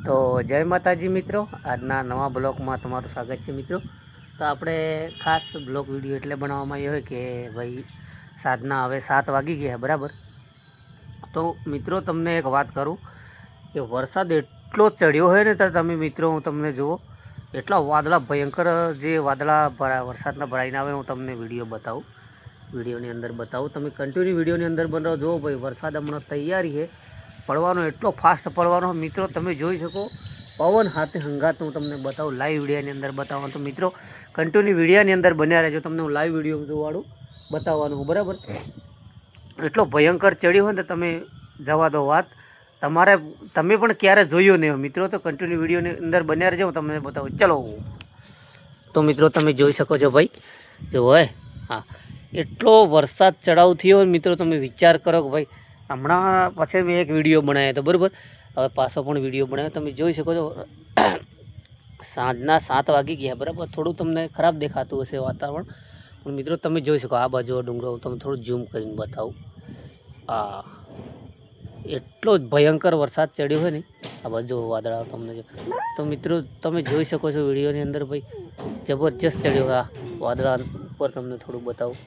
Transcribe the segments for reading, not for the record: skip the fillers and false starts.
તો જય માતાજી મિત્રો, આજના નવા બ્લોગમાં તમારું સ્વાગત છે મિત્રો। તો આપણે ખાસ બ્લોગ વિડીયો એટલે બનાવવામાં આવ્યો હોય કે ભાઈ સાંજના હવે 7 વાગી ગયા બરાબર। તો મિત્રો તમને એક વાત કરું કે વરસાદ એટલો ચડ્યો હોય ને તો તમે મિત્રો હું તમને જુઓ એટલા વાદળા ભયંકર જે વાદળા વરસાદના ભરાઈને આવે હું તમને વિડીયો બતાવું, વિડીયોની અંદર બતાવું। તમે કન્ટિન્યુ વિડીયોની અંદર બનાવો જુઓ ભાઈ વરસાદ હમણાં તૈયારી છે પડવાનો, એટલો ફાસ્ટ પડવાનો મિત્રો તમે જોઈ શકો। પવન હાથે હંગાત હું તમને બતાવું, લાઈવ વિડીયોની અંદર બતાવવાનું। તો મિત્રો કન્ટિન્યુ વિડીયોની અંદર બન્યા રહેજો, તમને હું લાઈવ વિડીયો જોવાળું બતાવવાનું બરાબર। એટલો ભયંકર ચડ્યો હોય ને તો તમે જવા દો વાત, તમે પણ ક્યારે જોયો નહીં મિત્રો। તો કન્ટિન્યુ વિડીયોની અંદર બન્યા રહેજો, હું તમને બતાવું। ચલો તો મિત્રો તમે જોઈ શકો છો ભાઈ, જો હોય હા એટલો વરસાદ ચડાવ થયો મિત્રો, તમે વિચાર કરો કે ભાઈ હમણાં પછી મેં એક વિડીયો બનાવ્યો હતો બરાબર, હવે પાછો પણ વિડીયો બનાવ્યો તમે જોઈ શકો છો। સાંજના 7 વાગી ગયા બરાબર, થોડું તમને ખરાબ દેખાતું હશે વાતાવરણ, પણ મિત્રો તમે જોઈ શકો આ બાજુ ડુંગરો હું તમને થોડું ઝૂમ કરીને બતાવું। આ એટલો જ ભયંકર વરસાદ ચડ્યો હોય ને, આ બાજુ વાદળા તમને તો મિત્રો તમે જોઈ શકો છો વિડીયોની અંદર ભાઈ જબરજસ્ત ચડ્યો। આ વાદળા ઉપર તમને થોડું બતાવું,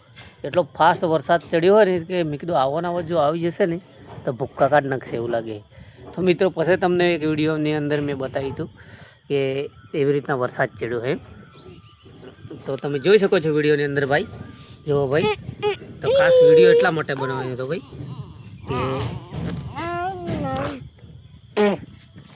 એટલો ફાસ્ટ વરસાદ ચડ્યો હોય ને કે મેં કીધું આવવાના જો આવી જશે ને તો ભૂક્કા કાઢ નાખશે એવું લાગે। તો મિત્રો પછી તમને એક વિડીયોની અંદર મેં બતાવ્યું હતું કે એવી રીતના વરસાદ ચડ્યો છે, તો તમે જોઈ શકો છો વિડીયોની અંદર ભાઈ, જુઓ ભાઈ। તો ખાસ વિડીયો એટલા માટે બનાવ્યો હતો ભાઈ કે